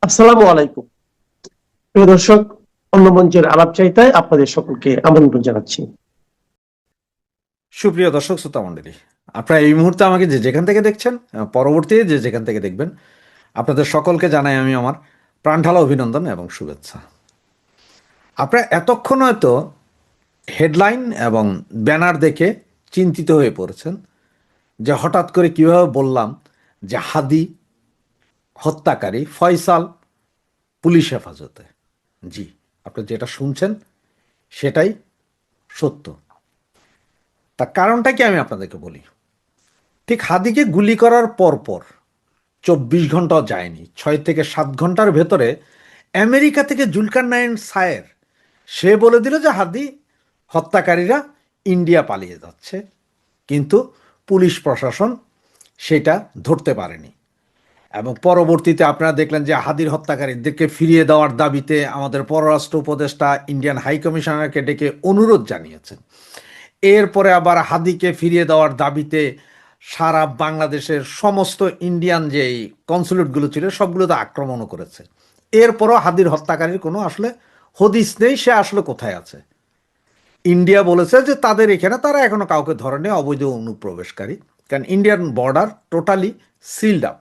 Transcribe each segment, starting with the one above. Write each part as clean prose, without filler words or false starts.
আসসালামু আলাইকুম। প্রিয় দর্শক, অন্য মঞ্চের আলাপ চাইতায় আপনাদের সকলকে আমন্ত্রণ জানাচ্ছি। সুপ্রিয় দর্শক শ্রোতা মণ্ডলী, আপনারা এই মুহূর্তে আমাকে যে যেখান থেকে দেখছেন, পরবর্তীতে যে যেখান থেকে দেখবেন, আপনাদের সকলকে জানাই আমি আমার প্রাণঢালা অভিনন্দন এবং শুভেচ্ছা। আপনারা এতক্ষণ হয়তো হেডলাইন এবং ব্যানার দেখে চিন্তিত হয়ে পড়েছেন যে হঠাৎ করে কিভাবে বললাম যে হাদি হত্যাকারী ফয়সাল পুলিশ হেফাজতে। জি, আপনি যেটা শুনছেন সেটাই সত্য। তার কারণটা কি আমি আপনাদেরকে বলি। ঠিক হাদিকে গুলি করার পরপর 24 ঘন্টাও যায়নি, 6 থেকে 7 ঘন্টার ভেতরে আমেরিকা থেকে জুলকার নাইন সায়ের সে বলে দিল যে হাদি হত্যাকারীরা ইন্ডিয়া পালিয়ে যাচ্ছে, কিন্তু পুলিশ প্রশাসন সেটা ধরতে পারেনি। এবং পরবর্তীতে আপনারা দেখলেন যে হাদির হত্যাকারীদেরকে ফিরিয়ে দেওয়ার দাবিতে আমাদের পররাষ্ট্র উপদেষ্টা ইন্ডিয়ান হাই কমিশনারকে ডেকে অনুরোধ জানিয়েছেন। এরপরে আবার হাদিকে ফিরিয়ে দেওয়ার দাবিতে সারা বাংলাদেশের সমস্ত ইন্ডিয়ান যেই কনসুলেটগুলো ছিল সবগুলোতে আক্রমণও করেছে। এরপরও হাদির হত্যাকারীর কোনো আসলে হদিস নেই, সে আসলে কোথায় আছে। ইন্ডিয়া বলেছে যে তাদের এখানে তারা এখনো কাউকে ধরেনি অবৈধ অনুপ্রবেশকারী, কারণ Indian border totally sealed up.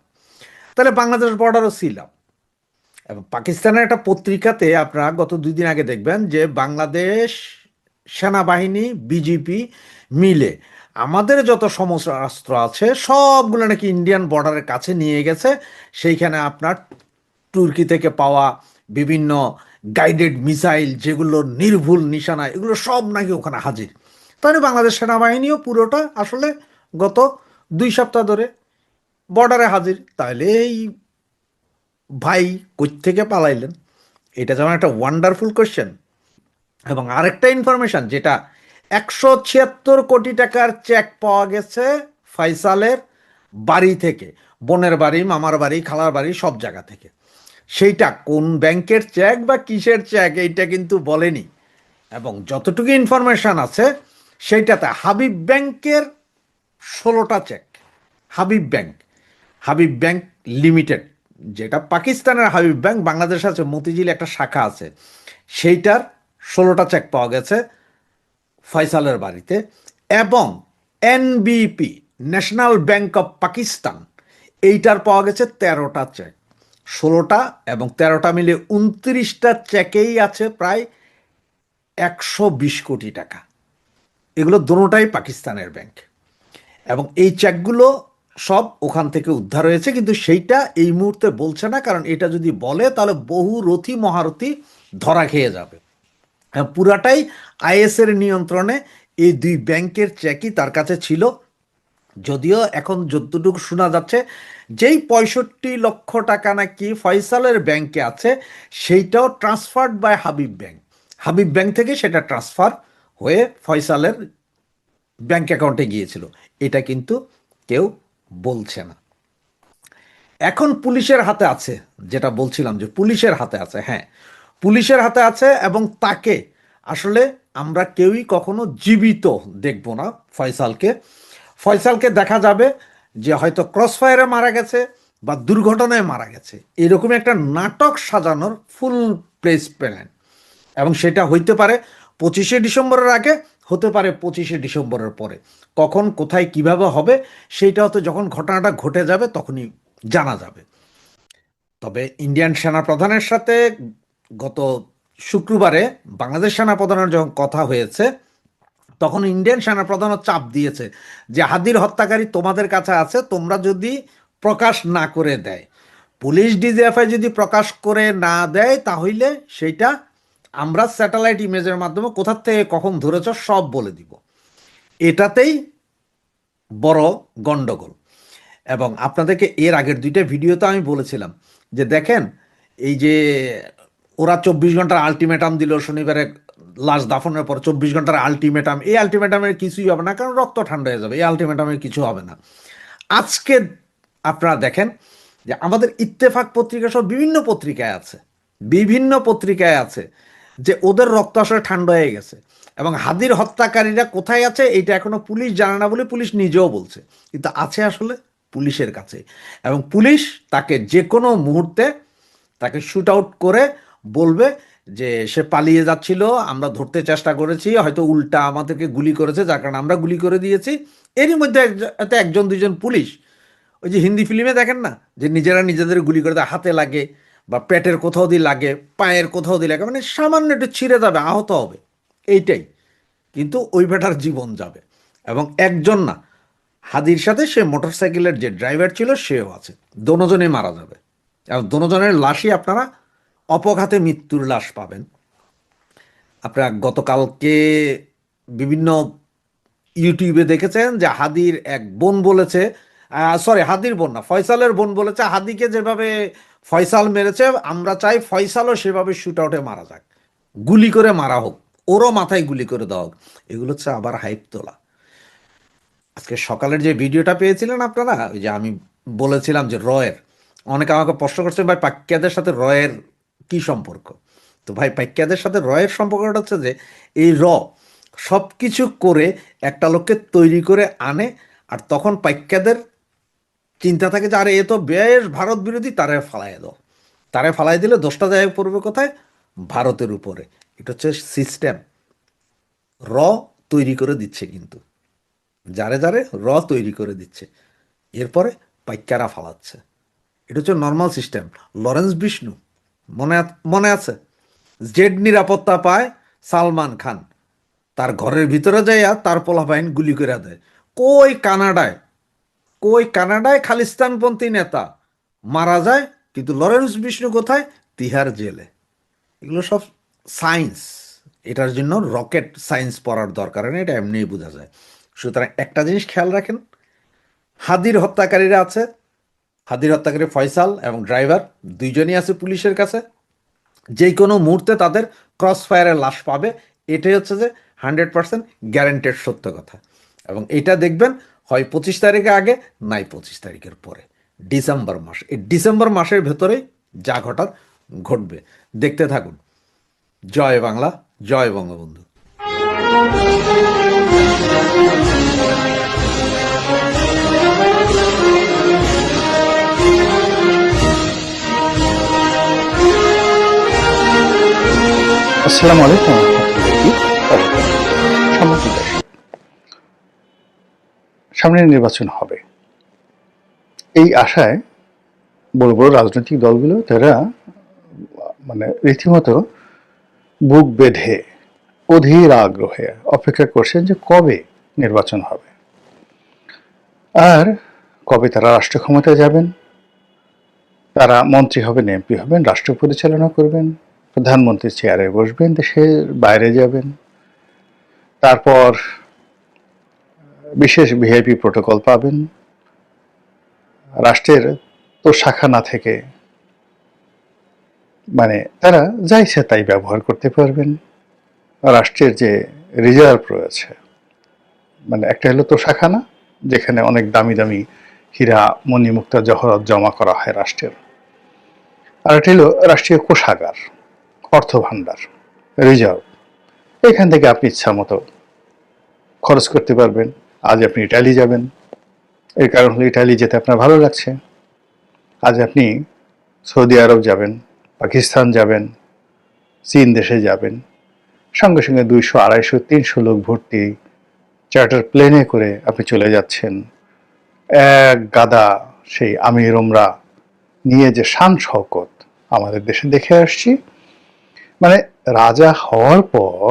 তাহলে বাংলাদেশ বর্ডারও সিল আপ। এবং পাকিস্তানের একটা পত্রিকাতে আপনারা গত 2 দিন আগে দেখবেন যে বাংলাদেশ সেনাবাহিনী বিজিপি মিলে আমাদের যত সমরাস্ত্র আছে সবগুলো নাকি ইন্ডিয়ান বর্ডারের কাছে নিয়ে গেছে। সেইখানে আপনার তুর্কি থেকে পাওয়া বিভিন্ন গাইডেড মিসাইল, যেগুলো নির্ভুল নিশানা, এগুলো সব নাকি ওখানে হাজির। তাহলে বাংলাদেশ সেনাবাহিনীও পুরোটা আসলে গত 2 সপ্তাহ ধরে বর্ডারে হাজির। তাহলে এই ভাই থেকে পালাইলেন, এটা যেমন একটা ওয়ান্ডারফুল কোয়েশ্চেন। এবং আরেকটা ইনফরমেশন, যেটা 176 কোটি টাকার চেক পাওয়া গেছে ফয়সালের বাড়ি থেকে, বোনের বাড়ি, মামার বাড়ি, খালার বাড়ি, সব জায়গা থেকে। সেইটা কোন ব্যাংকের চেক বা কিসের চেক এইটা কিন্তু বলেনি। এবং যতটুকু ইনফরমেশন আছে সেইটাতে হাবিব ব্যাংকের 16টা cheque. Habib bank, Habib bank limited, যেটা পাকিস্তানের হাবিব ব্যাংক, বাংলাদেশে আছে মতিঝিল একটা শাখা আছে, সেইটার 16টা চেক পাওয়া গেছে ফয়সালের বাড়িতে। এবং এনবিপি, ন্যাশনাল ব্যাংক অফ পাকিস্তান, এইটার পাওয়া গেছে 13টা চেক। 16টা এবং 13টা মিলে 29টা চেকেই আছে প্রায় 120 কোটি টাকা। এগুলো দোনোটাই পাকিস্তানের ব্যাংক। এবং এই চেকগুলো সব ওখান থেকে উদ্ধার হয়েছে, কিন্তু সেইটা এই মুহূর্তে বলছে না, কারণ এটা যদি বলে তাহলে বহু রথী মহারথী ধরা খেয়ে যাবে। পুরাটাই আইএসের নিয়ন্ত্রণে এই 2 ব্যাংকের চেকই তার কাছে ছিল। যদিও এখন যতটুকু শোনা যাচ্ছে, যেই 65 লক্ষ টাকা নাকি ফয়সালের ব্যাংকে আছে সেইটাও transferred by Habib bank. Habib bank থেকে সেটা ট্রান্সফার হয়ে ফয়সালের ব্যাংক অ্যাকাউন্টে গিয়েছিল, এটা কিন্তু কেউ বলছে না। এখন পুলিশের হাতে আছে, যেটা বলছিলাম যে পুলিশের হাতে আছে। হ্যাঁ, পুলিশের হাতে আছে, এবং তাকে আসলে আমরা কেউই কখনো জীবিত দেখব না। ফয়সালকে ফয়সালকে দেখা যাবে যে হয়তো ক্রসফায়ারে মারা গেছে বা দুর্ঘটনায় মারা গেছে, এরকম একটা নাটক সাজানোর ফুল প্লেস প্ল্যান। এবং সেটা হইতে পারে 25শে ডিসেম্বরের আগে, হতে পারে 25শে ডিসেম্বরের পরে। কখন কোথায় কিভাবে হবে সেইটা হয়তো যখন ঘটনাটা ঘটে যাবে তখনই জানা যাবে। তবে ইন্ডিয়ান সেনাপ্রধানের সাথে গত শুক্রবারে বাংলাদেশ সেনাপ্রধানের যখন কথা হয়েছে, তখন ইন্ডিয়ান সেনাপ্রধানও চাপ দিয়েছে যে হাদির হত্যাকারী তোমাদের কাছে আছে, তোমরা যদি প্রকাশ না করে দেয়, পুলিশ ডিজিএফআই যদি প্রকাশ করে না দেয়, তাহলে সেইটা আমরা স্যাটেলাইট ইমেজের মাধ্যমে কোথার থেকে কখন ধরেছ সব বলে দিব। এটাতেই বড় গন্ডগোল। এবং আপনাদেরকে এর আগের 2টা ভিডিওতে আমি বলেছিলাম যে দেখেন, এই যে ওরা 24 ঘন্টার আলটিমেটাম দিল শনিবারে লাশ দাফনের পর, 24 ঘন্টার আলটিমেটাম, এই আলটিমেটামের কিছুই হবে না, কারণ রক্ত ঠান্ডা হয়ে যাবে, এই আলটিমেটামের কিছু হবে না। আজকে আপনারা দেখেন যে আমাদের ইত্তেফাক পত্রিকা সব বিভিন্ন পত্রিকায় আছে যে ওদের রক্ত আসলে ঠান্ডা হয়ে গেছে। এবং হাদির হত্যাকারীরা কোথায় আছে এটা এখনো পুলিশ জানে না বলে পুলিশ নিজেও বলছে, কিন্তু আছে আসলে পুলিশের কাছে। এবং পুলিশ তাকে যে কোনো মুহূর্তে তাকে শুট আউট করে বলবে যে সে পালিয়ে যাচ্ছিল, আমরা ধরতে চেষ্টা করেছি, হয়তো উল্টা আমাদেরকে গুলি করেছে, যার কারণে আমরা গুলি করে দিয়েছি। এরই মধ্যে একজন দুইজন পুলিশ, ওই যে হিন্দি ফিল্মে দেখেন না, যে নিজেরা নিজেদের গুলি করে দেয়, হাতে লাগে বা পেটের কোথাও দিয়ে লাগে, পায়ের কোথাও দিয়ে লাগে, মানে সামান্য একটু ছিঁড়ে যাবে, আহত হবে, এইটাই। কিন্তু ওই বেটার জীবন যাবে। এবং একজন না, হাদির সাথে সে মোটরসাইকেলের যে ড্রাইভার ছিল সেও আছে, দোনোজনেই মারা যাবে। এবং দোনোজনের লাশই আপনারা অপঘাতে মৃত্যুর লাশ পাবেন। আপনারা গতকালকে বিভিন্ন ইউটিউবে দেখেছেন যে হাদির এক বোন বলেছে, সরি হাদির বোন না, ফয়সালের বোন বলেছে, হাদিকে যেভাবে ফয়সাল মেরেছে আমরা চাই ফয়সালও সেভাবে শুট আউটে মারা যাক, গুলি করে মারা হোক, ওরও মাথায় গুলি করে দেওয়া হোক। এগুলো হচ্ছে আবার হাইপ তোলা। আজকে সকালের যে ভিডিওটা পেয়েছিলেন আপনারা, ওই যে আমি বলেছিলাম যে রয়ের, অনেকে আমাকে প্রশ্ন করছেন ভাই পাক্কিয়াদের সাথে রয়ের কি সম্পর্ক। তো ভাই পাক্কিয়াদের সাথে রয়ের সম্পর্কটা হচ্ছে যে এই সব কিছু করে একটা লোককে তৈরি করে আনে, আর তখন পাক্কিয়াদের চিন্তা থাকে যে আরে এ তো বেশ ভারত বিরোধী, তারে ফালাই দাও। তারে ফালাই দিলে দোষটা যায় পড়বে কোথায়? ভারতের উপরে। এটা হচ্ছে সিস্টেম। র তৈরি করে দিচ্ছে কিন্তু, যারে যারে তৈরি করে দিচ্ছে, এরপরে পাইকারা ফালাচ্ছে। এটা হচ্ছে নর্মাল সিস্টেম। লরেন্স বিষ্ণু মনে আছে, জেড নিরাপত্তা পায় সালমান খান, তার ঘরের ভিতরে যাইয়া তার পোলাপাইন গুলি করে দেয়। কই কানাডায়, খালিস্তানপন্থী নেতা মারা যায়, কিন্তু লরেন্স বিষ্ণু কোথায়? তিহার জেলে। এগুলো সব সায়েন্স। এটার জন্য রকেট সায়েন্স পড়ার দরকার নেই, এটা এমনিই বোঝা যায়। সুতরাং একটা জিনিস খেয়াল রাখেন, হাদির হত্যাকারীরা আছে, হাদির হত্যাকারী ফয়সাল এবং ড্রাইভার দুইজনই আছে পুলিশের কাছে, যে কোনো মুহূর্তে তাদের ক্রস ফায়ারের লাশ পাবে। এটাই হচ্ছে যে 100% গ্যারান্টেড সত্য কথা। এবং এটা দেখবেন হয় 25 তারিখে আগে, নাই 25 তারিখের পরে, ডিসেম্বর মাস। এই ডিসেম্বর মাসের ভেতরেই যা ঘটার ঘটবে, দেখতে থাকুন। জয় বাংলা, জয় বঙ্গবন্ধু। আসসালামু আলাইকুম রহমতুল্লাহি। সম্মানিত দর্শক, সামনে নির্বাচন হবে এই আশায় বড় বড় রাজনৈতিক দলগুলো তারা মানে রীতিমতো বুক বেঁধে অধীর আগ্রহে অপেক্ষা করছেন যে কবে নির্বাচন হবে আর কবে তারা রাষ্ট্র ক্ষমতায় যাবেন, তারা মন্ত্রী হবেন, এমপি হবেন, রাষ্ট্র পরিচালনা করবেন, প্রধানমন্ত্রীর চেয়ারে বসবেন, দেশের বাইরে যাবেন, তারপর বিশেষ ভিআইপি প্রোটোকল পাবেন, রাষ্ট্রের তো শাখা না থেকে মানে তারা যা ইচ্ছা তাই ব্যবহার করতে পারবেন। রাষ্ট্রের যে রিজার্ভ রয়েছে, মানে একটা হলো তো শাখা না, যেখানে অনেক দামি দামি হীরা মণিমুক্তা জহরত জমা করা হয় রাষ্ট্রের, আর একটা হলো রাষ্ট্রীয় কোষাগার, অর্থ ভাণ্ডার, রিজার্ভ। এখান থেকে আপনি ইচ্ছা মতো খরচ করতে পারবেন। আজ আপনি ইটালি যাবেন, এর কারণ হলো ইটালি যেতে আপনার ভালো লাগছে। আজ আপনি সৌদি আরব যাবেন, পাকিস্তান যাবেন, চীন দেশে যাবেন, সঙ্গে সঙ্গে 200, 250, 300 লোক ভর্তি চার্টার প্লেনে করে আপনি চলে যাচ্ছেন। এক গাদা সেই আমির ওমরা নিয়ে যে শান শওকত আমাদের দেশে দেখে আসছি, মানে রাজা হওয়ার পর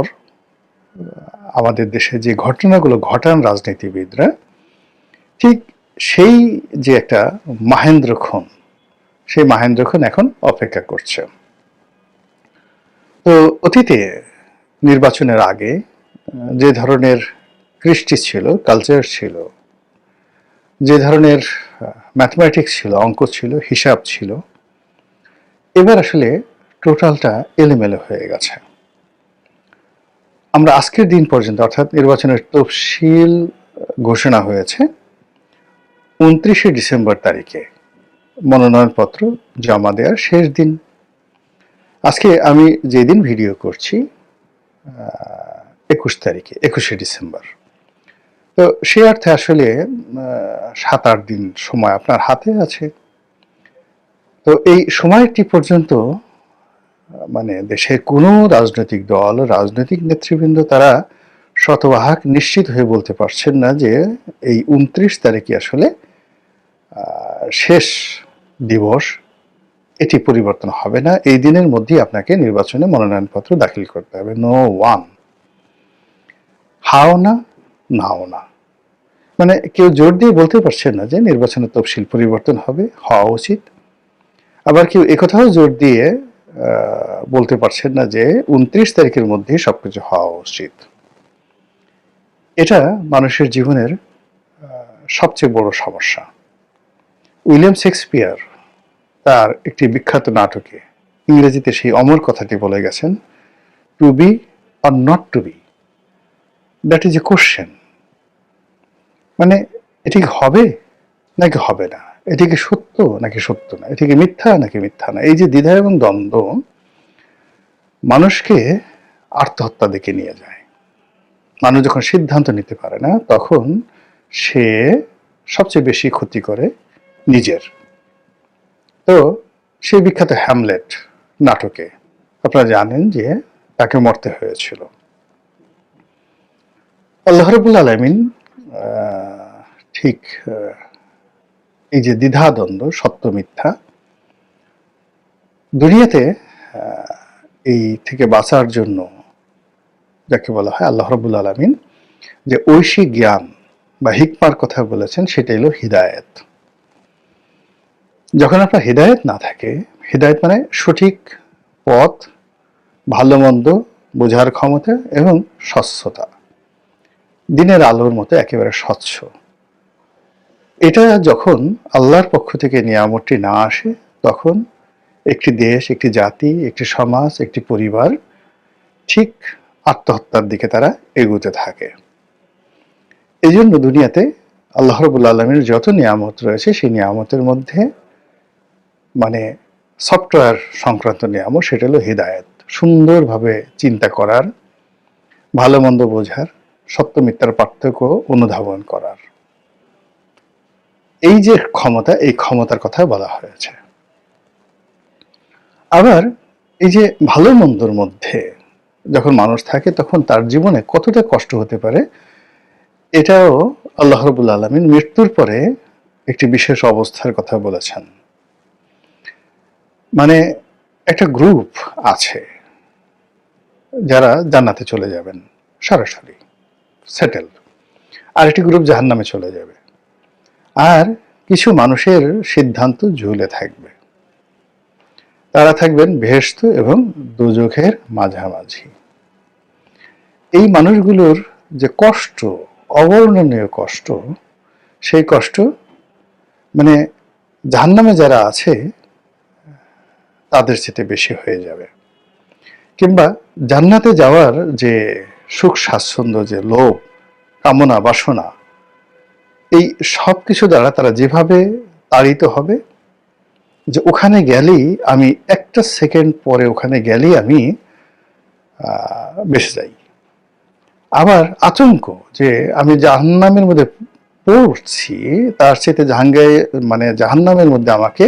আমাদের দেশে যে ঘটনাগুলো ঘটান রাজনীতিবিদরা, ঠিক সেই যে একটা মাহেন্দ্রক্ষণ, সেই মাহেন্দ্রক্ষণ এখন অপেক্ষা করছে। তো অতীতে নির্বাচনের আগে যে ধরনের কৃষ্টি ছিল, কালচার ছিল, যে ধরনের ম্যাথমেটিক্স ছিল, অঙ্ক ছিল, হিসাব ছিল, এবার আসলে টোটালটা এলোমেলো হয়ে গেছে। আমরা আজকের দিন পর্যন্ত, অর্থাৎ নির্বাচনের তফসিল ঘোষণা হয়েছে 29শে ডিসেম্বর তারিখে, মনোনয়নপত্র জমা দেওয়ার শেষ দিন। আজকে আমি যেদিন ভিডিও করছি 21 তারিখে, 21শে ডিসেম্বর। তো সে অর্থে আসলে 7-8 দিন সময় আপনার হাতে আছে। তো এই সময়টি পর্যন্ত মানে দেশের কোনো রাজনৈতিক দল, রাজনৈতিক নেতৃবৃন্দ তারা শতভাগ নিশ্চিত হয়ে বলতে পারছেন না যে এই ২৯ তারিখে আসলে শেষ দিবস, এটি পরিবর্তন হবে না। এই দিনের মধ্যেই আপনাকে নির্বাচনে মনোনয়নপত্র দাখিল করতে হবে। নো ওয়ান, হাও না, নাও না। মানে কেউ জোর দিয়ে বলতে পারছেন না যে নির্বাচনের তফসিল পরিবর্তন হবে, হওয়া উচিত। আবার কেউ একথাও জোর দিয়ে বলতে পারছেন না যে ২৯ তারিখের মধ্যেই সবকিছু হওয়া উচিত। এটা মানুষের জীবনের সবচেয়ে বড় সমস্যা। উইলিয়াম শেক্সপিয়ার তার একটি বিখ্যাত নাটকে ইংরেজিতে সেই অমর কথাটি বলে গেছেন, to be or not to be, that is a question. মানে এটি হবে নাকি হবে না, এটি কি সত্য নাকি সত্য না, এটি কি মিথ্যা নাকি মিথ্যা না। এই যে দ্বিধা এবং দ্বন্দ্ব মানুষকে আত্মহত্যা দিকে নিয়ে যায়। মানুষ যখন সিদ্ধান্ত নিতে পারে না তখন সে সবচেয়ে বেশি ক্ষতি করে নিজের। তো সেই বিখ্যাত হ্যামলেট নাটকে আপনারা জানেন যে তাকে মরতে হয়েছিল। আল্লাহ রাব্বুল আলামিন ঠিক এই যে দ্বিধাদ্বন্দ্ব, সত্য মিথ্যা, দুনিয়াতে এই থেকে বাঁচার জন্য যাকে বলা হয় আল্লাহ রাব্বুল আলামিন যে ঐশী জ্ঞান বা হিকমার কথা বলেছেন, সেটা হলো হিদায়াত। যখন আপনার হিদায়াত না থাকে, হিদায়াত মানে সঠিক পথ, ভালো মন্দ বোঝার ক্ষমতা এবং স্বচ্ছতা, দিনের আলোর মতো একেবারে স্বচ্ছ, এটা যখন আল্লাহর পক্ষ থেকে নিয়ামতটি না আসে, তখন একটি দেশ, একটি জাতি, একটি সমাজ, একটি পরিবার ঠিক আত্মহত্যার দিকে তারা এগুতে থাকে। এই জন্য দুনিয়াতে আল্লাহ রাব্বুল আলামিনের যত নিয়ামত রয়েছে, সেই নিয়ামতের মধ্যে মানে সফটওয়্যার সংক্রান্ত নিয়ামত, সেটা হলো হিদায়াত, সুন্দরভাবে চিন্তা করার, ভালো মন্দ বোঝার, সত্য মিথ্যার পার্থক্য অনুধাবন করার এই যে ক্ষমতা, এই ক্ষমতার কথা বলা হয়েছে। আবার এই যে ভালো মন্দর মধ্যে যখন মানুষ থাকে তখন তার জীবনে কতটা কষ্ট হতে পারে, এটাও আল্লাহ রাব্বুল আলামিন মৃত্যুর পরে একটি বিশেষ অবস্থার কথা বলেছেন। মানে একটা গ্রুপ আছে যারা জান্নাতে চলে যাবেন সরাসরি, সেটেল, আর একটি গ্রুপ জাহান্নামে চলে যাবে, আর কিছু মানুষের সিদ্ধান্ত ঝুলে থাকবে, তারা থাকবেন বেহেশত এবং দোজখের মাঝামাঝি। এই মানুষগুলোর যে কষ্ট, অবর্ণনীয় কষ্ট, সেই কষ্ট মানে জাহান্নামে যারা আছে তাদের চেয়ে বেশি হয়ে যাবে। কিংবা জান্নাতে যাওয়ার যে সুখ স্বাচ্ছন্দ্য, যে লোভ, কামনা, বাসনা, এই সব কিছু দ্বারা তারা যেভাবে তাড়িত হবে যে ওখানে গেলেই আমি একটা সেকেন্ড পরে, ওখানে গেলেই আমি বেঁচে যাই। আবার আতঙ্ক যে আমি জাহান্নামের মধ্যে পড়ছি, তার সাথে মানে জাহান্নামের মধ্যে আমাকে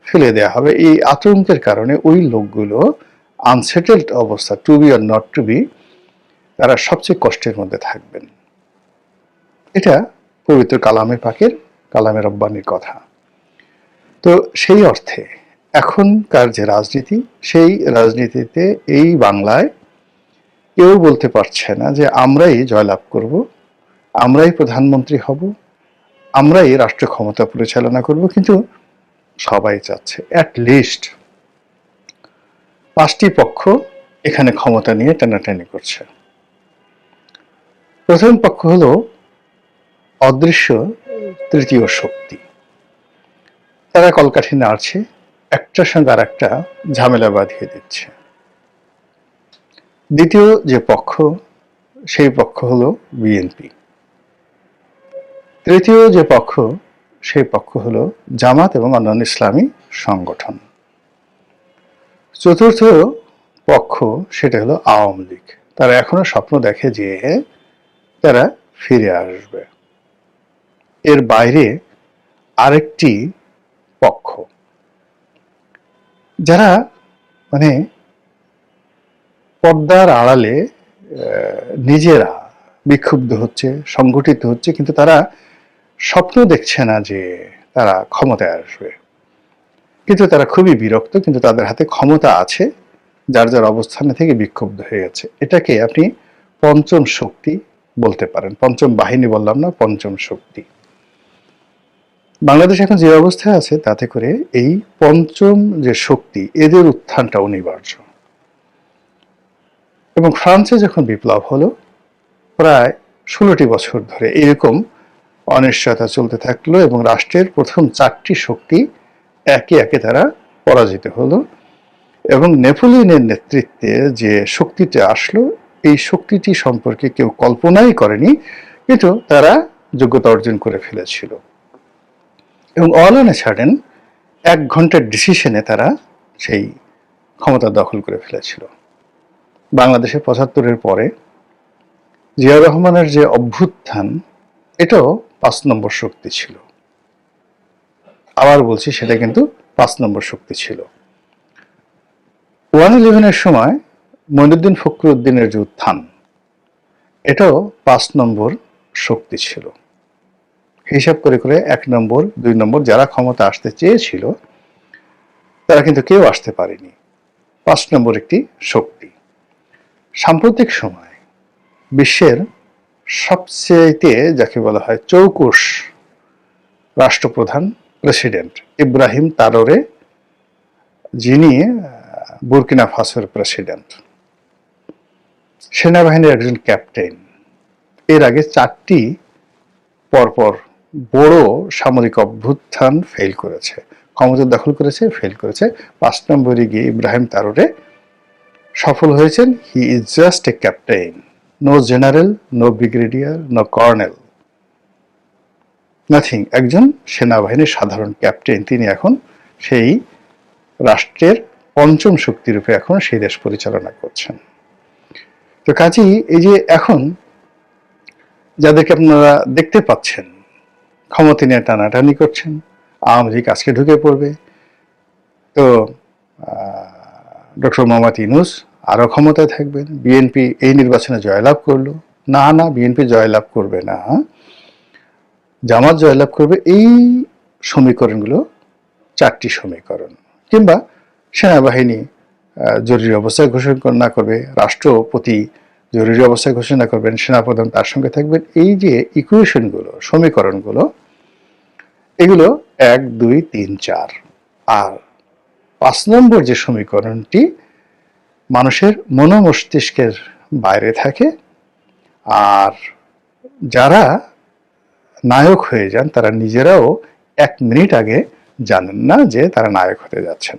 ফেলে দেওয়া হবে, এই আতঙ্কের কারণে ওই লোকগুলো আনসেটেলড অবস্থা, to be or not to be, তারা সবচেয়ে কষ্টের মধ্যে থাকবেন। এটা পবিত্র কালামে পাকের, কালামে রব্বানির কথা। তো সেই অর্থে এখনকার যে রাজনীতি, সেই রাজনীতিতে এই বাংলায় কেউ বলতে পারছে না যে আমরাই জয়লাভ করব, আমরাই প্রধানমন্ত্রী হব, আমরাই রাষ্ট্র ক্ষমতা পরিচালনা করব। কিন্তু সবাই চাচ্ছে অ্যাট লিস্ট 5টি পক্ষ এখানে ক্ষমতা নিয়ে টানাটানি করছে। প্রথম পক্ষ হলো অদৃশ্য তৃতীয় শক্তি, তারা কলকাঠি নাড়ছে, একটার সঙ্গে আর একটা ঝামেলা বাঁধিয়ে দিচ্ছে। দ্বিতীয় যে পক্ষ, সেই পক্ষ হলো বিএনপি। তৃতীয় যে পক্ষ, সেই পক্ষ হলো জামাত এবং অন্যান্য ইসলামী সংগঠন। চতুর্থ পক্ষ, সেটা হলো আওয়ামী লীগ। তারা এখনো স্বপ্ন দেখে যে তারা ফিরে আসবে। এর বাইরে আরেকটি পক্ষ, যারা মানে পর্দার আড়ালে নিজেরা বিক্ষুব্ধ হচ্ছে, সংগঠিত হচ্ছে, কিন্তু তারা স্বপ্ন দেখছে না যে তারা ক্ষমতায় আসবে, কিন্তু তারা খুবই বিরক্ত, কিন্তু তাদের হাতে ক্ষমতা আছে, যার যার অবস্থানে থেকে বিক্ষুব্ধ হয়ে গেছে। এটাকে আপনি পঞ্চম শক্তি বলতে পারেন। পঞ্চম বাহিনী বললাম না, পঞ্চম শক্তি। বাংলাদেশ এখন যে অবস্থায় আছে তাতে করে এই পঞ্চম যে শক্তি, এদের উত্থানটা অনিবার্য। এবং ফ্রান্সে যখন বিপ্লব হলো, প্রায় 16টি বছর ধরে এরকম অনিশ্চয়তা চলতে থাকলো এবং রাষ্ট্রের প্রথম 4টি শক্তি একে একে তারা পরাজিত হলো। এবং নেপোলিয়নের নেতৃত্বে যে শক্তিটা আসলো, এই শক্তিটি সম্পর্কে কেউ কল্পনাই করেনি, কিন্তু তারা যোগ্যতা অর্জন করে ফেলেছিল। এবং অল অন এ সাডেন 1 ঘন্টার ডিসিশনে তারা সেই ক্ষমতা দখল করে ফেলেছিল। বাংলাদেশে 75-এর পরে জিয়াউর রহমানের যে অভ্যুত্থান, এটাও 5 নম্বর শক্তি ছিল। আবার বলছি, সেটা কিন্তু 5 নম্বর শক্তি ছিল। 1/11-এর সময় মঈনুদ্দিন ফখরুদ্দিনের যে উত্থান, এটাও 5 নম্বর শক্তি ছিল। হিসাব করে করে 1 নম্বর 2 নম্বর যারা ক্ষমতা আসতে চেয়েছিল, তারা কিন্তু কেউ আসতে পারেনি। 5 নম্বর একটি শক্তি। সাম্প্রতিক সময় বিশ্বের সবচেয়ে যাকে বলা হয় চৌকুশ রাষ্ট্রপ্রধান, প্রেসিডেন্ট ইব্রাহিম তারোরে, যিনি বুর্কিনা ফাসোর প্রেসিডেন্ট, সেনাবাহিনীর একজন ক্যাপ্টেন। এর আগে 4টি পরপর বড় সামরিক অভ্যুত্থান ফেল করেছে, ক্ষমতা দখল করেছে, ফেল করেছে। 5 নম্বরে গিয়ে ইব্রাহিম তারোরে সফল হয়েছেন। He is just a captain, no general, no brigadier, no colonel, nothing. একজন সেনাবাহিনীর সাধারণ ক্যাপ্টেন, তিনি এখন সেই রাষ্ট্রের পঞ্চম শক্তিরূপে এখন সেই দেশ পরিচালনা করছেন। তো কাজেই এই যে এখন যাদেরকে আপনারা দেখতে পাচ্ছেন ক্ষমতা নিয়ে টানাটানি করছেন, আওয়ামী লীগ আজকে ঢুকে পড়বে, তো ডক্টর মোহাম্মদ ইউনূস আরো ক্ষমতায় থাকবেন, বিএনপি এই নির্বাচনে জয়লাভ করলো, না না বিএনপি জয়লাভ করবে না, জামাত জয়লাভ করবে, এই সমীকরণগুলো 4টি সমীকরণ। কিংবা সেনাবাহিনী জরুরি অবস্থা ঘোষণা করবে, রাষ্ট্রপতি জরুরি অবস্থা ঘোষণা করবেন, সেনাপ্রধান তার সঙ্গে থাকবেন। এই যে ইকুয়েশনগুলো, সমীকরণগুলো, এগুলো 1, 2, 3, 4। আর 5 নম্বর যে সমীকরণটি মানুষের মনোমস্তিষ্কের বাইরে থাকে, আর যারা নায়ক হয়ে যান তারা নিজেরাও 1 মিনিট আগে জানেন না যে তারা নায়ক হতে যাচ্ছেন।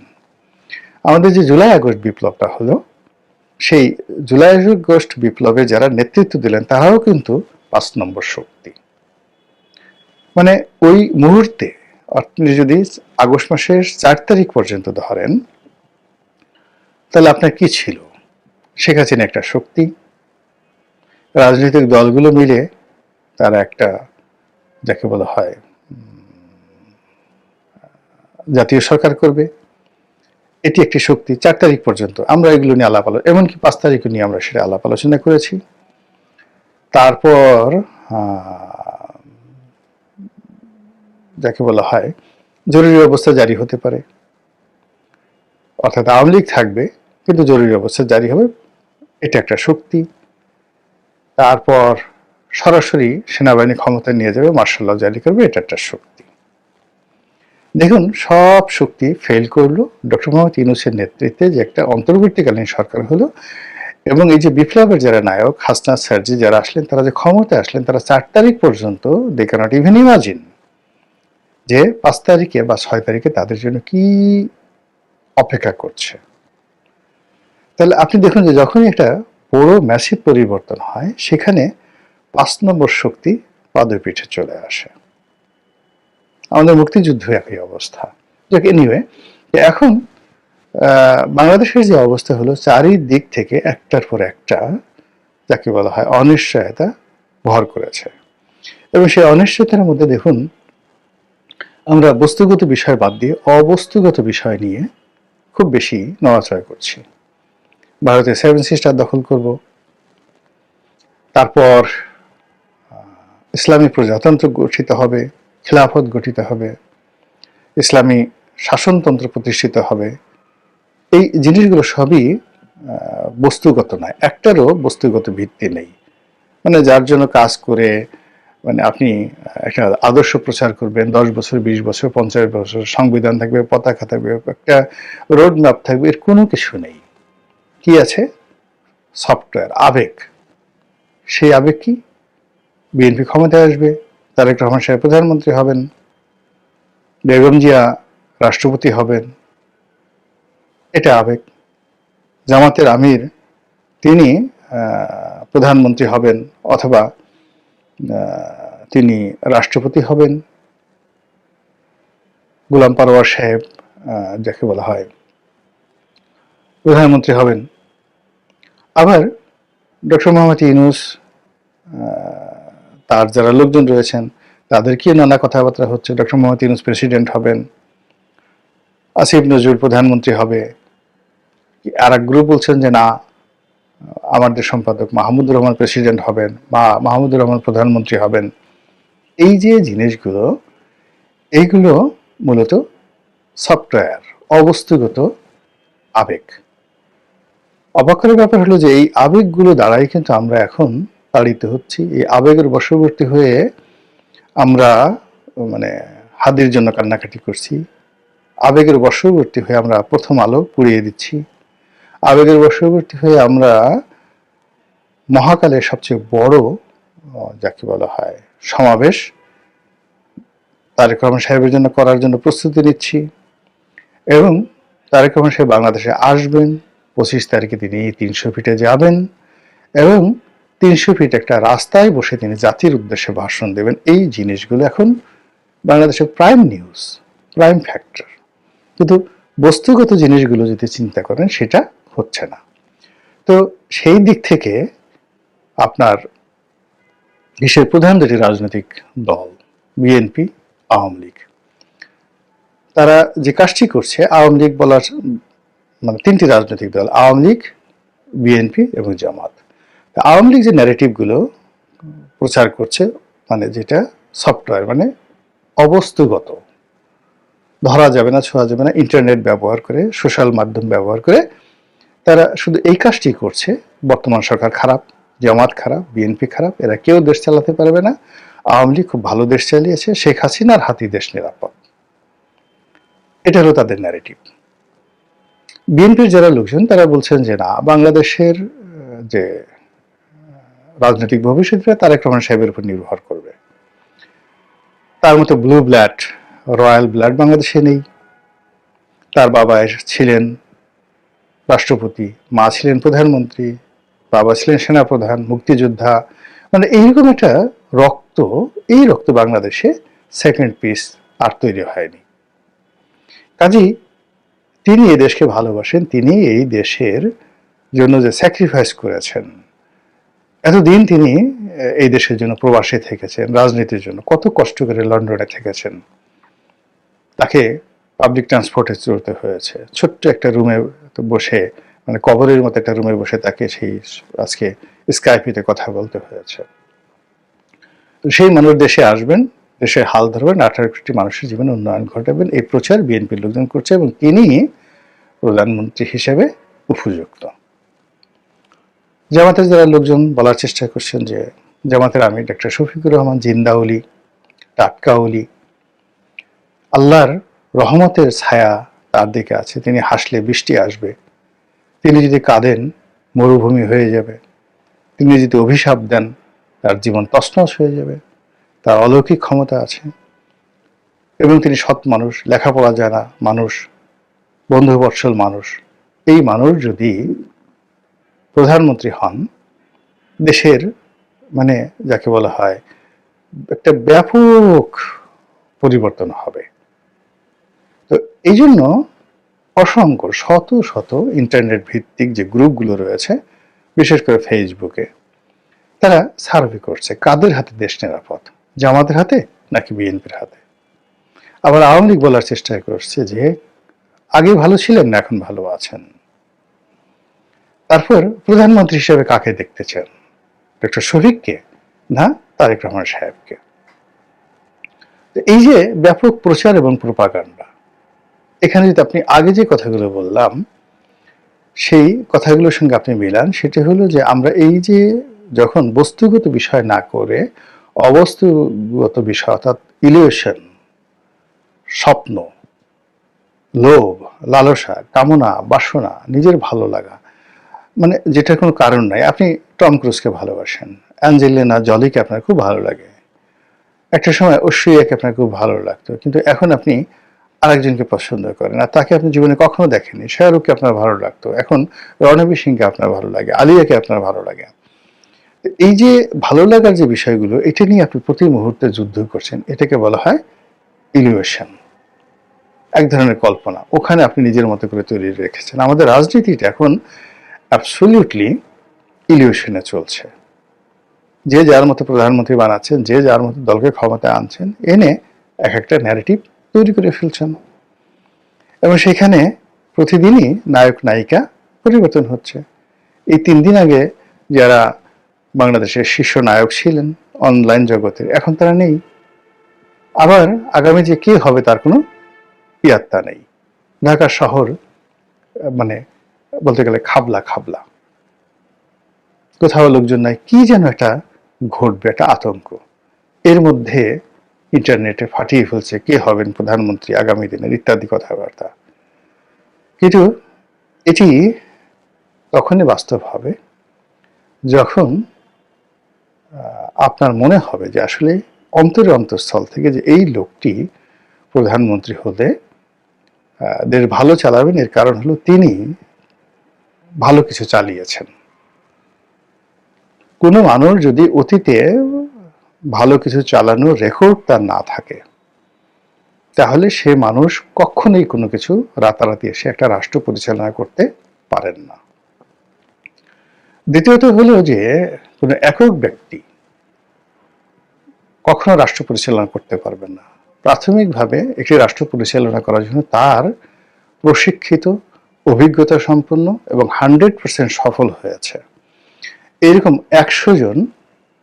আমাদের যে জুলাই আগস্ট বিপ্লবটা হলো, সেই জুলাই আগস্ট বিপ্লবে যারা নেতৃত্ব দিলেন তারাও কিন্তু 5 নম্বর শক্তি। মানে ওই মুহূর্তে আপনি যদি আগস্ট মাসের 4 তারিখ পর্যন্ত ধরেন, তাহলে আপনার কি ছিল? শেখ হাসিনা একটা শক্তি, রাজনৈতিক দলগুলো মিলে তারা একটা যাকে বলা হয় জাতীয় সরকার করবে, এটি একটি শক্তি। 4 তারিখ পর্যন্ত আমরা এগুলো নিয়ে আলাপ আলোচনা, এমনকি 5 তারিখও নিয়ে আমরা সেটা আলাপ আলোচনা করেছি। তারপর যাকে বলা হয় জরুরি অবস্থা জারি হতে পারে, অর্থাৎ আওয়ামী লীগ থাকবে কিন্তু জরুরি অবস্থা জারি হবে, এটা একটা শক্তি। তারপর সরাসরি সেনাবাহিনী ক্ষমতা নিয়ে যাবে, মার্শাল ল জারি করবে, এটা একটা শক্তি। দেখুন, সব শক্তি ফেল করলো ডক্টর মোহাম্মদ ইউনূসের নেতৃত্বে যে একটা অন্তর্বর্তীকালীন সরকার হলো। এবং এই যে বিপ্লবের যারা নায়ক, হাসনাত সার্জি যারা আসলেন, তারা যে ক্ষমতায় আসলেন, তারা 4 তারিখ পর্যন্ত দে ক্যানট ইভেন ইমাজিন যে 5 তারিখে বা 6 তারিখে তাদের জন্য কি অপেক্ষা করছে। তাহলে আপনি দেখুন যে যখনই একটা বড় ম্যাসিভ পরিবর্তন হয়, সেখানে 5 নম্বর শক্তি পাদপীঠে চলে আসে। আমাদের মুক্তিযুদ্ধ একই অবস্থা। এনিওয়ে, এখন বাংলাদেশের যে অবস্থা হলো, চারিদিক থেকে একটার পর একটা যাকে বলা হয় অনিশ্চয়তা ভর করেছে। এবং সেই অনিশ্চয়তার মধ্যে দেখুন, আমরা বস্তুগত বিষয় বাদ দিয়ে অবস্তুগত বিষয় নিয়ে খুব বেশি নড়াচড়া করছি। ভারতের 7 সিস্টার দখল করব, তারপর ইসলামী প্রজাতন্ত্র গঠিত হবে, খেলাফত গঠিত হবে, ইসলামী শাসনতন্ত্র প্রতিষ্ঠিত হবে। এই জিনিসগুলো সবই বস্তুগত নয়, একটারও বস্তুগত ভিত্তি নেই। মানে যার জন্য কাজ করে মানে আপনি একটা আদর্শ প্রচার করবেন, 10 বছর, 20 বছর, 50 বছর, সংবিধান থাকবে, পতাকা থাকবে, একটা রোড ম্যাপ থাকবে, এর কোনো কিছু নেই। কি আছে? সফটওয়্যার, আবেগ। সেই আবেগ কি? বিএনপি ক্ষমতায় আসবে, তারেক রহমান সাহেব প্রধানমন্ত্রী হবেন, বেগম জিয়া রাষ্ট্রপতি হবেন, এটা আবেগ। জামাতের আমির তিনি প্রধানমন্ত্রী হবেন অথবা তিনি রাষ্ট্রপতি হবেন। গোলাম পরোয়ার সাহেব যাকে বলা হয় প্রধানমন্ত্রী হবেন। আবার ডক্টর মোহাম্মদ ইউনূস, তার যারা লোকজন রয়েছেন তাদেরকে নানা কথাবার্তা হচ্ছে, ডক্টর মোহাম্মদ ইউনূস প্রেসিডেন্ট হবেন, আসিফ নজরুল প্রধানমন্ত্রী হবে। আর এক গ্রুপ বলছেন যে না, আমাদের সম্পাদক মাহমুদুর রহমান প্রেসিডেন্ট হবেন বা মাহমুদুর রহমান প্রধানমন্ত্রী হবেন। এই যে জিনিসগুলো, এইগুলো মূলত সফটওয়্যার, অবস্তুগত আবেগ। অবাক করার ব্যাপার হলো যে এই আবেগগুলো দ্বারাই কিন্তু আমরা এখন তাড়িত হচ্ছি। এই আবেগের বশবর্তী হয়ে আমরা মানে হাদির জন্য কান্নাকাটি করছি, আবেগের বশবর্তী হয়ে আমরা প্রথম আলো পুড়িয়ে দিচ্ছি, আবেগের বশবর্তী হয়ে আমরা মহাকালের সবচেয়ে বড় যাকে বলা হয় সমাবেশ তারেক রহমান সাহেবের জন্য করার জন্য প্রস্তুতি নিচ্ছি। এবং তারেক রহমান সাহেব বাংলাদেশে আসবেন, 25 তারিখে তিনি 300 ফিটে যাবেন এবং 300 ফিট একটা রাস্তায় বসে তিনি জাতির উদ্দেশ্যে ভাষণ দেবেন। এই জিনিসগুলো এখন বাংলাদেশের প্রাইম নিউজ, প্রাইম ফ্যাক্টর। কিন্তু বস্তুগত জিনিসগুলো যদি চিন্তা করেন সেটা হচ্ছে না। তো সেই দিক থেকে আপনার দেশের প্রধান দুটি রাজনৈতিক দল বিএনপি, আওয়ামী লীগ, তারা যে কাজটি করছে, আওয়ামী লীগ বলার মানে তিনটি রাজনৈতিক দল, আওয়ামী লীগ, বিএনপি এবং জামাত। আওয়ামী লীগ যে ন্যারেটিভগুলো প্রচার করছে মানে যেটা সফটওয়্যার, মানে অবস্তুগত, ধরা যাবে না, ছোঁয়া যাবে না, ইন্টারনেট ব্যবহার করে, সোশ্যাল মাধ্যম ব্যবহার করে তারা শুধু এই কাজটি করছে। বর্তমান সরকার খারাপ, জামাত খারাপ, বিএনপি খারাপ, এরা কেউ দেশ চালাতে পারবে না, আওয়ামী লীগ খুব ভালো দেশ চালিয়েছে, শেখ হাসিনার হাতেই দেশ নিরাপদ। এটা হলো তাদের ন্যারেটিভ। বিএনপির যারা লোকজন তারা বলছেন যে না, বাংলাদেশের যে রাজনৈতিক ভবিষ্যৎটা তারেক রহমান সাহেবের উপর নির্ভর করবে। তার মতো ব্লু ব্লাড, রয়্যাল ব্লাড বাংলাদেশে নেই। তার বাবা ছিলেন রাষ্ট্রপতি, মা ছিলেন প্রধানমন্ত্রী, বাবা ছিলেন সেনাপ্রধান, মুক্তিযোদ্ধা, মানে এইরকম একটা রক্ত, এই রক্ত বাংলাদেশে সেকেন্ড পিস আর তৈরি হয়নি। কাজেই তিনি এই দেশকে ভালোবাসেন, তিনি এই দেশের জন্য যে স্যাক্রিফাইস করেছেন, এতদিন তিনি এই দেশের জন্য প্রবাসী থেকেছেন, রাজনীতির জন্য কত কষ্ট করে লন্ডনে থেকেছেন, তাকে পাবলিক ট্রান্সপোর্টে চড়তে হয়েছে, ছোট্ট একটা রুমে বসে, মানে কবরের মতো একটা রুমে বসে তাকে সেই আজকে স্কাইপিতে কথা বলতে হয়েছে। সেই মানুষ দেশে আসবেন, দেশের হাল ধরবেন, 18 কোটি মানুষের জীবনে উন্নয়ন ঘটাবেন, এই প্রচার বিএনপির লোকজন করছে এবং তিনি প্রধানমন্ত্রী হিসেবে উপযুক্ত। জামাতের যারা লোকজন বলার চেষ্টা করছেন যে জামাতের আমির ডক্টর শফিকুর রহমান জিন্দা ওলি, টাটকা ওলি, আল্লাহর রহমতের ছায়া তার দিকে আছে, তিনি হাসলে বৃষ্টি আসবে, তিনি যদি কাঁদেন মরুভূমি হয়ে যাবে, তিনি যদি অভিশাপ দেন তার জীবন তছনছ হয়ে যাবে, তার অলৌকিক ক্ষমতা আছে এবং তিনি সৎ মানুষ, লেখাপড়া জানা মানুষ, বন্ধুবৎসল মানুষ। এই মানুষ যদি প্রধানমন্ত্রী হন, দেশের মানে যাকে বলা হয় একটা ব্যাপক পরিবর্তন হবে। তো এই জন্য অসংখ্য শত শত ইন্টারনেট ভিত্তিক যে গ্রুপগুলো রয়েছে, বিশেষ করে ফেসবুকে, তারা সার্ভে করছে কাদের হাতে দেশ নিরাপদ, জামাতের হাতে নাকি বিএনপির হাতে। আবার আওয়ামী লীগ বলার চেষ্টা করছে যে আগে ভালো ছিলেন না এখন ভালো আছেন? তারপর প্রধানমন্ত্রী হিসেবে কাকে দেখতে চান? ডক্টর শফিককে, না তারেক রহমান সাহেবকে? তো এই যে ব্যাপক প্রচার এবং প্রোপাগান্ডা, এখানে যদি আপনি আগে যে কথাগুলো বললাম সেই কথাগুলোর সঙ্গে আপনি মিলান, সেটা হলো যে আমরা এই যে যখন বস্তুগত বিষয় না করে অবস্তুগত বিষয় অর্থাৎ ইলিউশন, স্বপ্ন, লোভ, লালসা, কামনা, বাসনা, নিজের ভালো লাগা, মানে যেটার কোনো কারণ নাই। আপনি টম ক্রুজকে ভালোবাসেন, অ্যাঞ্জেলিনা জলিকে আপনার খুব ভালো লাগে, একটা সময় ঐশ্বরিয়াকে আপনার খুব ভালো লাগতো, কিন্তু এখন আপনি আরেকজনকে পছন্দ করেন আর তাকে আপনি জীবনে কখনো দেখেননি। শাহরুখকে আপনার ভালো লাগতো, এখন রণবীর সিংকে আপনার ভালো লাগে, আলিয়াকে আপনার ভালো লাগে। এই যে ভালো লাগার যে বিষয়গুলো, এটা নিয়ে আপনি প্রতি মুহূর্তে যুদ্ধ করছেন, এটাকে বলা হয় ইলিউশন, এক ধরনের কল্পনা। ওখানে আপনি নিজের মতো করে তৈরি রেখেছেন। আমাদের রাজনীতিটা এখন অ্যাবসলিউটলি ইলিউশনে চলছে। যে যার মতো প্রধানমন্ত্রী বানাচ্ছেন, যে যার মতো দলকে ক্ষমতায় আনছেন, এনে এক একটা ন্যারেটিভ তৈরি করে ফেলছেন, এবং সেখানে প্রতিদিনই নায়ক নায়িকা পরিবর্তন হচ্ছে। এই 3 দিন আগে যারা বাংলাদেশের শীর্ষ নায়ক ছিলেন অনলাইন জগতের, এখন তারা নেই। আবার আগামী যে কে হবে তার কোনো ইয়াত্তা নেই। ঢাকা শহর মানে বলতে গেলে খাবলা খাবলা, কোথাও লোকজন নাই, কি যেন একটা ঘটবে, একটা আতঙ্ক। এর মধ্যে ইন্টারনেটে ফাটিয়ে ফেলছে কে হবেন প্রধানমন্ত্রী আগামী দিনের ইত্যাদি কথাবার্তা। কিন্তু এটি তখনই বাস্তব হবে যখন আপনার মনে হবে যে আসলে অন্তরে অন্তঃস্থল থেকে যে এই লোকটি প্রধানমন্ত্রী হলে দেশ ভালো চালাবেন, এর কারণ হলো তিনি ভালো কিছু চালিয়েছেন। কোনো মানুষ যদি অতীতে ভালো কিছু চালানোর রেকর্ড তার না থাকে, তাহলে সে মানুষ কখনোই কোনো কিছু রাতারাতি এসে একটা রাষ্ট্র পরিচালনা করতে পারেন না। দ্বিতীয়ত হলো যে কোনো একক ব্যক্তি কখনো রাষ্ট্র পরিচালনা করতে পারবেন না। প্রাথমিকভাবে একটি রাষ্ট্র পরিচালনা করার জন্য তার প্রশিক্ষিত, অভিজ্ঞতা সম্পন্ন এবং 100% সফল হয়েছে এরকম 100 জন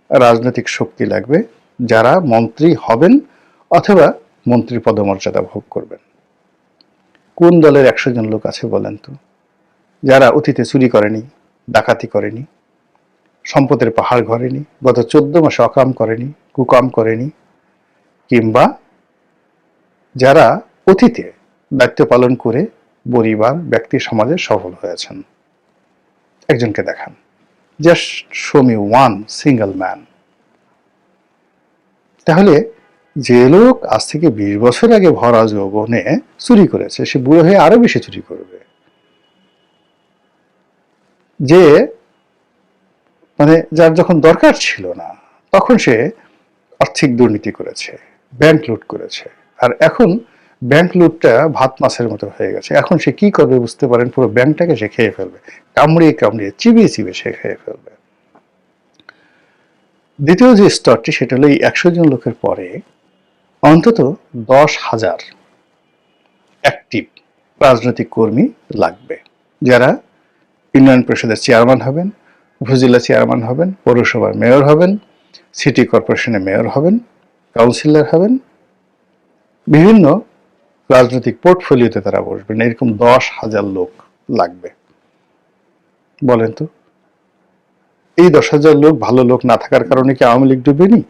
রাজনৈতিক শক্তি লাগবে, যারা মন্ত্রী হবেন অথবা মন্ত্রী পদমর্যাদা ভোগ করবেন। কোন দলের 100 জন লোক আছে বলেন তো, যারা অতীতে চুরি করেনি, ডাকাতি করেনি, সম্পদের পাহাড় গড়েনি, গত 14 মাসে অকাম করেনি, কুকাম করেনি, কিংবা যারা অতীতে দায়িত্ব পালন করে পরিবার, ব্যক্তি, সমাজে সফল হয়েছেন? একজনকে দেখান। Just show me one single man. তাহলে যে লোক আজ থেকে 20 বছর আগে ভরা যৌবনে চুরি করেছে, সে বুড়ো হয়ে আরো বেশি চুরি করবে। যে মানে যার যখন দরকার ছিল না তখন সে আর্থিক দুর্নীতি করেছে, ব্যাংক লুট করেছে, আর এখন ব্যাংক লুটটা ভাত মাছের মতো হয়ে গেছে। এখন সে কি করবে বুঝতে পারেন? পুরো ব্যাংকটাকে সে খেয়ে ফেলবে, কামড়িয়ে কামড়িয়ে চিবিয়ে চিবিয়ে সে খেয়ে ফেলবে। দ্বিতীয় যে স্তরটি, সেটা হলো এই 100 জন লোকের পরে অন্তত 10,000 অ্যাক্টিভ রাজনৈতিক কর্মী লাগবে, যারা ইউনিয়ন পরিষদের চেয়ারম্যান হবেন, উপজেলা চেয়ারম্যান হবেন, পৌরসভার মেয়র হবেন, সিটি কর্পোরেশনের মেয়র হবেন, কাউন্সিলর হবেন, বিভিন্ন রাজনৈতিক পোর্টফোলিওতে তারা বসবেন। এরকম 10,000 লোক লাগবে। বলেন তো, এই 10,000 লোক ভালো লোক না থাকার কারণে কি আওয়ামী লীগ ডুবেনি?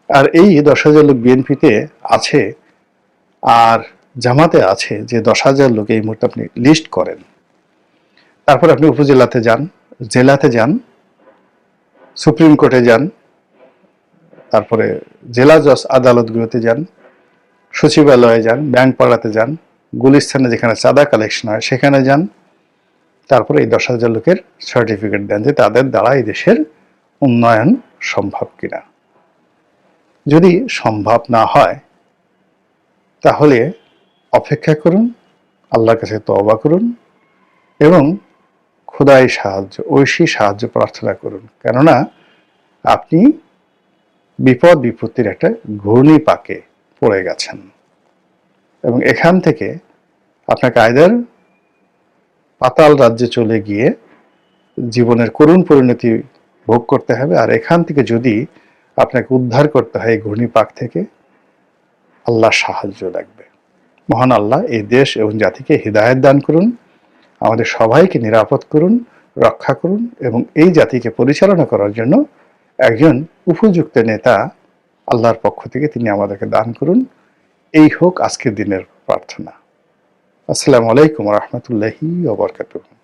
আর এই 10,000 লোক বিএনপিতে আছে আর জামাতে আছে, যে 10,000 লোক এই মুহূর্তে আপনি লিস্ট করেন, তারপর আপনি উপজেলাতে যান, জেলাতে যান, সুপ্রিম কোর্টে যান, তারপরে জেলা জজ আদালতগুলোতে যান, সচিবালয়ে যান, ব্যাংক পাড়াতে যান, গুলিস্তানে যেখানে চাঁদা কালেকশন হয় সেখানে যান, তারপরে এই 10,000 লোকের সার্টিফিকেট দেন যে তাদের দ্বারা এই দেশের উন্নয়ন সম্ভব কিনা। যদি সম্ভব না হয় তাহলে অপেক্ষা করুন, আল্লাহর কাছে তওবা করুন এবং খোদাই সাহায্য, ঐশী সাহায্য প্রার্থনা করুন। কেননা আপনি বিপদ বিপত্তির একটা ঘূর্ণি পাকে পড়ে গেছেন এবং এখান থেকে আপনাকে আইদার পাতাল রাজ্যে চলে গিয়ে জীবনের করুণ পরিণতি ভোগ করতে হবে, আর এখান থেকে যদি আপনাকে উদ্ধার করতে হয় এই ঘূর্ণিপাক থেকে, আল্লাহর সাহায্য লাগবে। মহান আল্লাহ এই দেশ এবং জাতিকে হিদায়াত দান করুন, আমাদের সবাইকে নিরাপদ করুন, রক্ষা করুন, এবং এই জাতিকে পরিচালনা করার জন্য একজন উপযুক্ত নেতা আল্লাহর পক্ষ থেকে তিনি আমাদেরকে দান করুন। এই হোক আজকের দিনের প্রার্থনা। আসসালামু আলাইকুম ওয়া রাহমাতুল্লাহি ওয়া বারাকাতুহু।